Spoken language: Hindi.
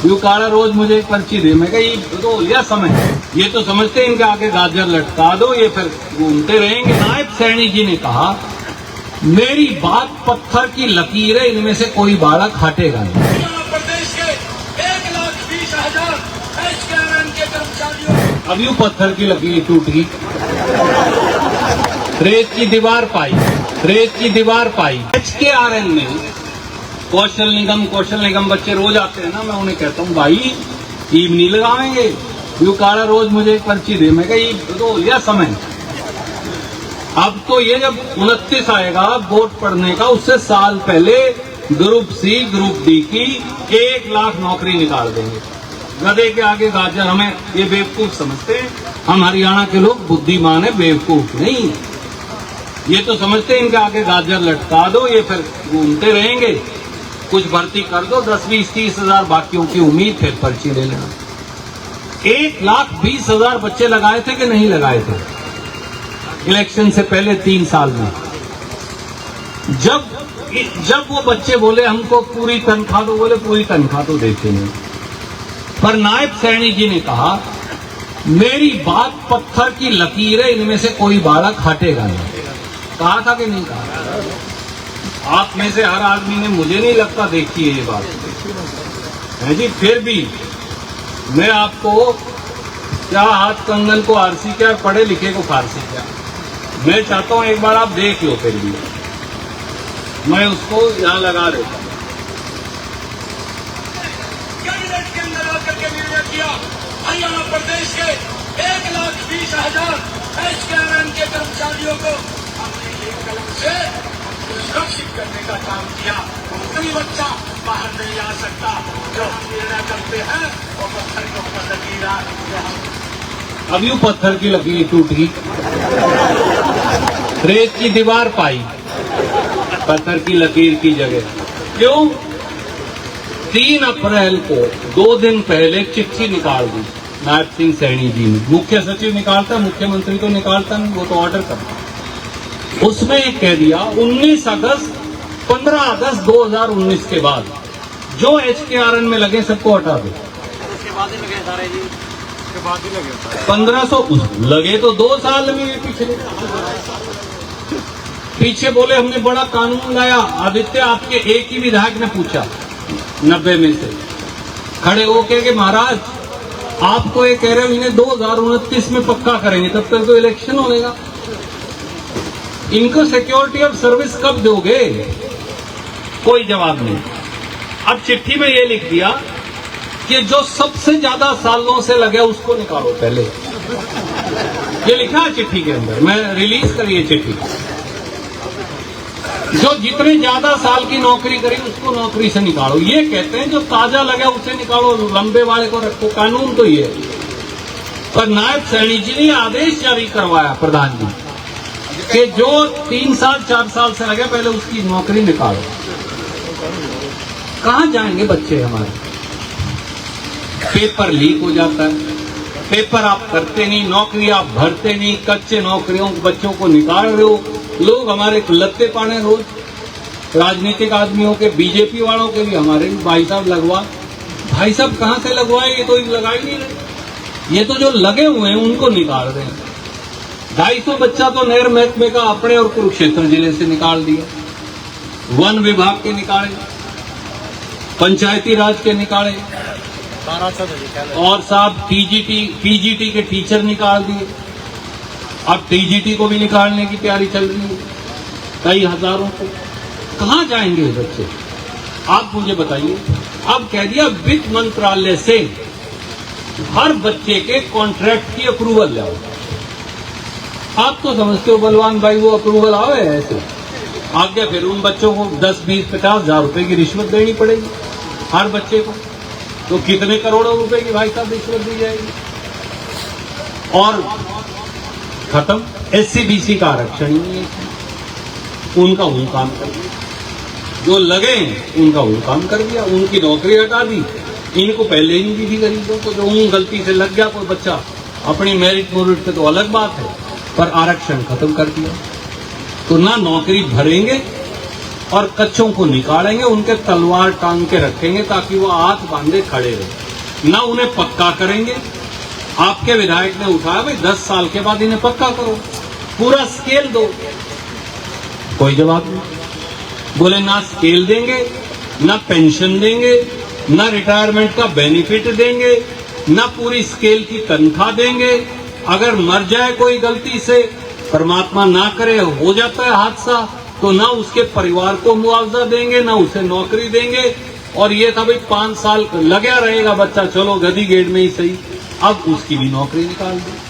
यू काड़ा रोज मुझे एक पर्ची दे। मैं कहा ये तो लिया समय, ये तो समझते हैं इनके आगे गाजर लटका दो, ये फिर घूमते रहेंगे। नायब सैनी जी ने कहा मेरी बात पत्थर की लकीर है, इनमें से कोई बालक हटेगा नहीं। प्रदेश के 1,20,000 HKRN के कर्मचारियों, अब यूं पत्थर की लकीर टूट गई, रेत की दीवार पाई, रेत की दीवार पाई। HKRN में कौशल निगम बच्चे रोज आते हैं ना, मैं उन्हें कहता हूँ भाई ईब नहीं लगाएंगे, यू काड़ा रोज मुझे एक पर्ची दे। मैं कहा ये तो लिया समय, अब तो ये जब 29 आएगा वोट पड़ने का, उससे साल पहले ग्रुप सी ग्रुप डी की 1 लाख नौकरी निकाल देंगे। गधे के आगे गाजर, हमें ये बेवकूफ समझते हैं। हम हरियाणा के लोग बुद्धिमान है, बेवकूफ नहीं। ये तो समझते हैं इनके आगे गाजर लटका दो, ये फिर घूमते रहेंगे। कुछ भर्ती कर दो, 10, 20, 30 हजार बाकियों की उम्मीद, फिर पर्ची ले लेना। 1,20,000 बच्चे लगाए थे कि नहीं लगाए थे इलेक्शन से पहले 3 साल में? जब वो बच्चे बोले हमको पूरी तनख्वाह दो, बोले पूरी तनख्वाह तो देते नहीं। पर नायब सैनी जी ने कहा मेरी बात पत्थर की लकीर है, इनमें से कोई बालक हटेगा नहीं। कहा था कि नहीं कहा? आप में से हर आदमी ने, मुझे नहीं लगता देखी है ये बात है जी। फिर भी मैं आपको, क्या हाथ कंगन को आरसी क्या, पढ़े लिखे को फारसी क्या, मैं चाहता हूं एक बार आप देख लो। फिर भी मैं उसको यहां लगा देता हूं। कैबिनेट के अंदर आकर के निर्णय किया हरियाणा प्रदेश के 1,20,000 HKRN के कर्मचारियों को अपने एक कलम से सुरक्षित करने का काम किया। कोई बच्चा बाहर नहीं आ सकता। जो हम निर्णय करते हैं वो पत्थर के ऊपर लकीर है। अब यूं पत्थर की लकीर टूट गई, रेत की दीवार पाई, पत्थर की लकीर की जगह। क्यों? 3 अप्रैल को 2 दिन पहले चिट्ठी निकाल दी नायब सिंह सैनी जी ने। मुख्य सचिव निकालता, मुख्यमंत्री तो निकालता नहीं, वो तो ऑर्डर करता। उसमें एक कह दिया 15 अगस्त 2019 के बाद जो HKRN में लगे सबको हटा दो। उसके बाद ही लगे सारे जी, उसके बाद ही लगे 1500 लगे तो 2 साल में पीछे बोले हमने बड़ा कानून लाया। आदित्य आपके एक ही विधायक ने पूछा 90 में से खड़े होके कि महाराज आपको ये कह रहे हो इन्हें 2029 में पक्का करेंगे, तब तक तो इलेक्शन होगा, इनको सिक्योरिटी ऑफ सर्विस कब दोगे? कोई जवाब नहीं। अब चिट्ठी में ये लिख दिया कि जो सबसे ज्यादा सालों से लगे उसको निकालो पहले। ये लिखा है चिट्ठी के अंदर, मैं रिलीज करिए चिट्ठी। जो जितने ज्यादा साल की नौकरी करी उसको नौकरी से निकालो। ये कहते हैं जो ताजा लगे उसे निकालो, लंबे वाले को रखो। कानून तो ये है। पर नायब सैनी जी ने आदेश जारी करवाया प्रधान जी कि जो 3 साल 4 साल से लगे पहले उसकी नौकरी निकालो। कहां जाएंगे बच्चे हमारे? पेपर लीक हो जाता है, पेपर आप करते नहीं, नौकरी आप भरते नहीं, कच्चे नौकरियों बच्चों को निकाल रहे हो। लोग हमारे लत्ते पाने रोज, राजनीतिक आदमियों के, बीजेपी वालों के भी, हमारे भी भाई साहब लगवा। भाई साहब कहां से लगवाए? ये तो लगा ही नहीं रहे। ये तो जो लगे हुए हैं उनको निकाल रहे हैं। 250 बच्चा तो नहर महकमे का अपने और कुरुक्षेत्र जिले से निकाल दिया, वन विभाग के निकाले, पंचायती राज के निकाले, और साहब पीजीटी के टीचर निकाल दिए। अब टीजीटी को भी निकालने की तैयारी चल रही है, कई हजारों को। कहां जाएंगे ये बच्चे? आप मुझे बताइए। अब कह दिया वित्त मंत्रालय से हर बच्चे के कॉन्ट्रैक्ट की अप्रूवल लाओ। आप तो समझते हो बलवान भाई वो अप्रूवल आवे ऐसे आगे, फिर उन बच्चों को 10, 20, 50 हजार रुपए की रिश्वत देनी पड़ेगी हर बच्चे को। तो कितने करोड़ों रुपए की भाई साहब रिश्वत दी जाएगी? और खत्म। SC/BC का आरक्षण ही नहीं है। उनका वो काम कर दिया, जो लगे उनका वो काम कर दिया, उनकी नौकरी हटा दी। इनको पहले ही नहीं दी गरीबों को। जो उन गलती से लग गया कोई बच्चा अपनी मेरिट मेरिट पे तो अलग बात है, पर आरक्षण खत्म कर दिया। तो ना नौकरी भरेंगे और कच्चों को निकालेंगे, उनके तलवार टांग के रखेंगे ताकि वो हाथ बांधे खड़े रहे, ना उन्हें पक्का करेंगे। आपके विधायक ने उठाया भाई 10 साल के बाद इन्हें पक्का करो, पूरा स्केल दो, कोई जवाब नहीं। बोले ना स्केल देंगे, ना पेंशन देंगे, ना रिटायरमेंट का बेनिफिट देंगे, ना पूरी स्केल की तनख्वाह देंगे। अगर मर जाए कोई गलती से, परमात्मा ना करे हो जाता है हादसा, तो ना उसके परिवार को मुआवजा देंगे, ना उसे नौकरी देंगे। और ये था भाई 5 साल लगा रहेगा बच्चा, चलो गधी गेट में ही सही, अब उसकी भी नौकरी निकाल दी।